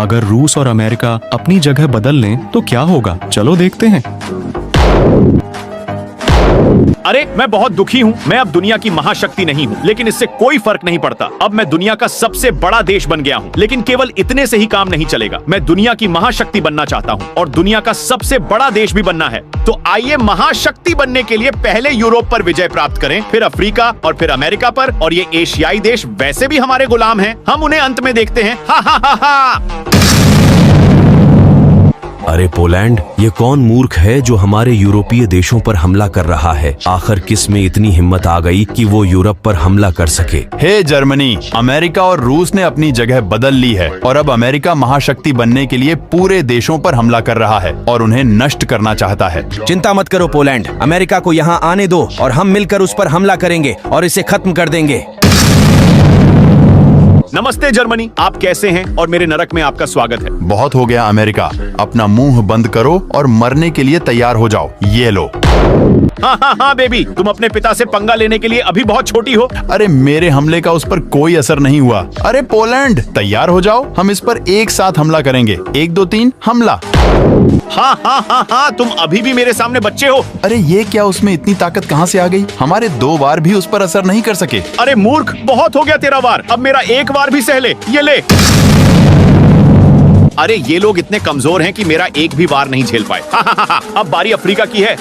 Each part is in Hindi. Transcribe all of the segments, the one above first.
अगर रूस और अमेरिका अपनी जगह बदल लें तो क्या होगा, चलो देखते हैं। अरे मैं बहुत दुखी हूँ। मैं अब दुनिया की महाशक्ति नहीं हूँ, लेकिन इससे कोई फर्क नहीं पड़ता। अब मैं दुनिया का सबसे बड़ा देश बन गया हूँ, लेकिन केवल इतने से ही काम नहीं चलेगा। मैं दुनिया की महाशक्ति बनना चाहता हूँ और दुनिया का सबसे बड़ा देश भी बनना है। तो आइए महाशक्ति बनने के लिए पहले यूरोप पर विजय प्राप्त करें, फिर अफ्रीका और फिर अमेरिका पर। और ये एशियाई देश वैसे भी हमारे गुलाम हैं, हम उन्हें अंत में देखते हैं। हा हा हा हा। अरे पोलैंड, ये कौन मूर्ख है जो हमारे यूरोपीय देशों पर हमला कर रहा है? आखिर किस में इतनी हिम्मत आ गई कि वो यूरोप पर हमला कर सके? हे जर्मनी, अमेरिका और रूस ने अपनी जगह बदल ली है और अब अमेरिका महाशक्ति बनने के लिए पूरे देशों पर हमला कर रहा है और उन्हें नष्ट करना चाहता है। चिंता मत करो पोलैंड, अमेरिका को यहाँ आने दो और हम मिलकर उस पर हमला करेंगे और इसे खत्म कर देंगे। नमस्ते जर्मनी, आप कैसे हैं? और मेरे नरक में आपका स्वागत है। बहुत हो गया अमेरिका, अपना मुंह बंद करो और मरने के लिए तैयार हो जाओ। ये लो। हाँ हाँ हाँ बेबी, तुम अपने पिता से पंगा लेने के लिए अभी बहुत छोटी हो। अरे मेरे हमले का उस पर कोई असर नहीं हुआ। अरे पोलैंड, तैयार हो जाओ, हम इस पर एक साथ हमला करेंगे। 1 2 3 हमला। हाँ हाँ हाँ हाँ, तुम अभी भी मेरे सामने बच्चे हो। अरे ये क्या, उसमें इतनी ताकत कहाँ से आ गई? हमारे 2 बार भी उस पर असर नहीं कर सके। अरे मूर्ख, बहुत हो गया तेरा वार, अब मेरा एक बार भी सह ले। ये ले। अरे ये लोग इतने कमजोर हैं कि मेरा एक भी वार नहीं झेल पाए। हा, हा, हा, हा। अब बारी अफ्रीका की है।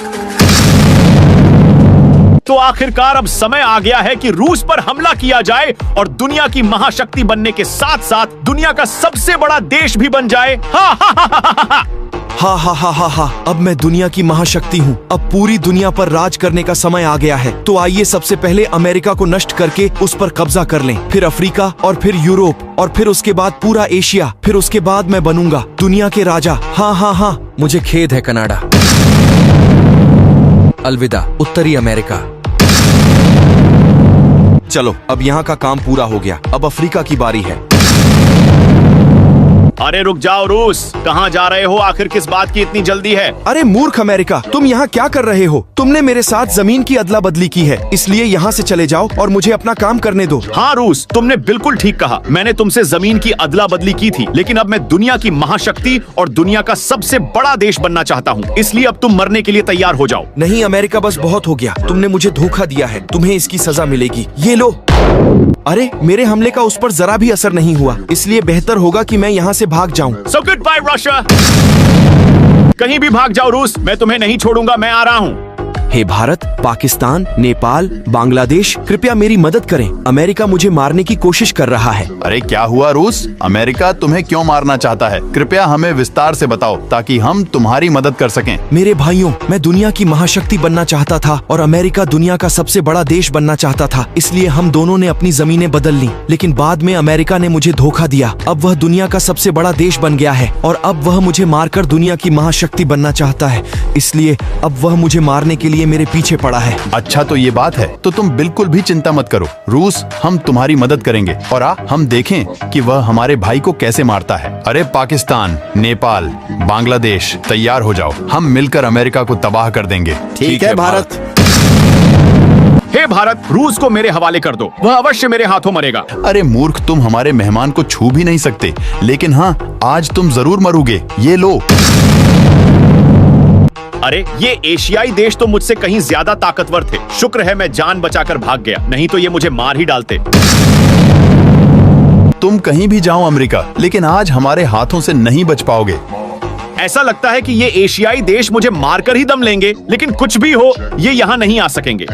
तो आखिरकार अब समय आ गया है कि रूस पर हमला किया जाए और दुनिया की महाशक्ति बनने के साथ साथ दुनिया का सबसे बड़ा देश भी बन जाए। हा हा हा हा हा हा। हा हा हा हा हा, अब मैं दुनिया की महाशक्ति हूँ। अब पूरी दुनिया पर राज करने का समय आ गया है। तो आइए सबसे पहले अमेरिका को नष्ट करके उस पर कब्जा कर लें, फिर अफ्रीका और फिर यूरोप और फिर उसके बाद पूरा एशिया। फिर उसके बाद मैं बनूंगा दुनिया के राजा। हाँ हाँ हाँ, मुझे खेद है कनाडा। अलविदा उत्तरी अमेरिका। चलो अब यहाँ का काम पूरा हो गया, अब अफ्रीका की बारी है। अरे रुक जाओ रूस, कहाँ जा रहे हो? आखिर किस बात की इतनी जल्दी है? अरे मूर्ख अमेरिका, तुम यहाँ क्या कर रहे हो? तुमने मेरे साथ जमीन की अदला बदली की है, इसलिए यहाँ से चले जाओ और मुझे अपना काम करने दो। हाँ रूस, तुमने बिल्कुल ठीक कहा। मैंने तुमसे जमीन की अदला बदली की थी, लेकिन अब मैं दुनिया की महाशक्ति और दुनिया का सबसे बड़ा देश बनना चाहता हूँ। इसलिए अब तुम मरने के लिए तैयार हो जाओ। नहीं अमेरिका, बस बहुत हो गया। तुमने मुझे धोखा दिया है, तुम्हें इसकी सजा मिलेगी। ये लो। अरे मेरे हमले का उस पर जरा भी असर नहीं हुआ, इसलिए बेहतर होगा कि मैं यहाँ से भाग जाऊँ। So goodbye Russia. कहीं भी भाग जाओ रूस, मैं तुम्हें नहीं छोड़ूंगा। मैं आ रहा हूँ। हे भारत, पाकिस्तान, नेपाल, बांग्लादेश, कृपया मेरी मदद करें। अमेरिका मुझे मारने की कोशिश कर रहा है। अरे क्या हुआ रूस? अमेरिका तुम्हें क्यों मारना चाहता है? कृपया हमें विस्तार से बताओ ताकि हम तुम्हारी मदद कर सकें। मेरे भाइयों, मैं दुनिया की महाशक्ति बनना चाहता था और अमेरिका दुनिया का सबसे बड़ा देश बनना चाहता था। इसलिए हम दोनों ने अपनी जमीनें बदल ली, लेकिन बाद में अमेरिका ने मुझे धोखा दिया। अब वह दुनिया का सबसे बड़ा देश बन गया है और अब वह मुझे मारकर दुनिया की महाशक्ति बनना चाहता है। इसलिए अब वह मुझे मारने के लिए मेरे पीछे पड़ा है। अच्छा तो ये बात है, तो तुम बिल्कुल भी चिंता मत करो रूस, हम तुम्हारी मदद करेंगे और हम देखें कि वह हमारे भाई को कैसे मारता है। अरे पाकिस्तान, नेपाल, बांग्लादेश, तैयार हो जाओ, हम मिलकर अमेरिका को तबाह कर देंगे। ठीक है भारत। हे भारत, रूस को मेरे हवाले कर दो, वह अवश्य मेरे हाथों मरेगा। अरे मूर्ख, तुम हमारे मेहमान को छू भी नहीं सकते, लेकिन हाँ आज तुम जरूर मरोगे। ये लो। अरे ये एशियाई देश तो मुझसे कहीं ज्यादा ताकतवर थे। शुक्र है मैं जान बचाकर भाग गया, नहीं तो ये मुझे मार ही डालते। तुम कहीं भी जाओ अमेरिका, लेकिन आज हमारे हाथों से नहीं बच पाओगे। ऐसा लगता है कि ये एशियाई देश मुझे मारकर ही दम लेंगे, लेकिन कुछ भी हो, ये यहाँ नहीं आ सकेंगे।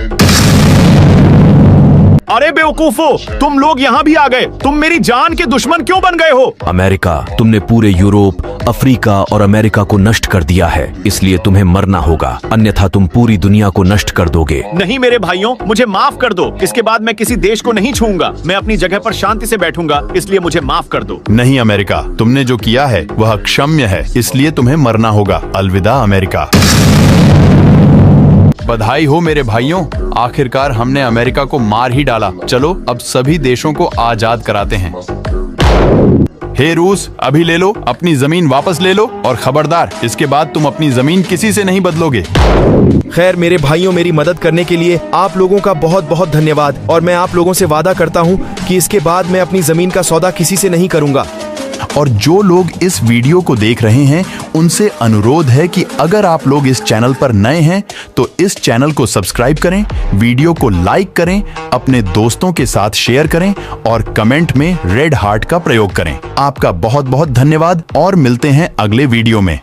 अरे बेवकूफो, तुम लोग यहाँ भी आ गए। तुम मेरी जान के दुश्मन क्यों बन गए हो? अमेरिका, तुमने पूरे यूरोप, अफ्रीका और अमेरिका को नष्ट कर दिया है, इसलिए तुम्हें मरना होगा, अन्यथा तुम पूरी दुनिया को नष्ट कर दोगे। नहीं मेरे भाइयों, मुझे माफ कर दो। इसके बाद मैं किसी देश को नहीं छूऊंगा। मैं अपनी जगह पर शांति से बैठूंगा, इसलिए मुझे माफ कर दो। नहीं अमेरिका, तुमने जो किया है वह अक्षम्य है, इसलिए तुम्हें मरना होगा। अलविदा अमेरिका। बधाई हो मेरे भाइयों, आखिरकार हमने अमेरिका को मार ही डाला। चलो अब सभी देशों को आजाद कराते हैं। हे रूस, अभी ले लो, अपनी जमीन वापस ले लो और खबरदार, इसके बाद तुम अपनी जमीन किसी से नहीं बदलोगे। खैर मेरे भाइयों, मेरी मदद करने के लिए आप लोगों का बहुत बहुत धन्यवाद और मैं आप लोगों से वादा करता हूँ कि इसके बाद मैं अपनी जमीन का सौदा किसी से नहीं करूंगा। और जो लोग इस वीडियो को देख रहे हैं उनसे अनुरोध है कि अगर आप लोग इस चैनल पर नए हैं तो इस चैनल को सब्सक्राइब करें, वीडियो को लाइक करें, अपने दोस्तों के साथ शेयर करें और कमेंट में रेड हार्ट का प्रयोग करें। आपका बहुत बहुत धन्यवाद और मिलते हैं अगले वीडियो में।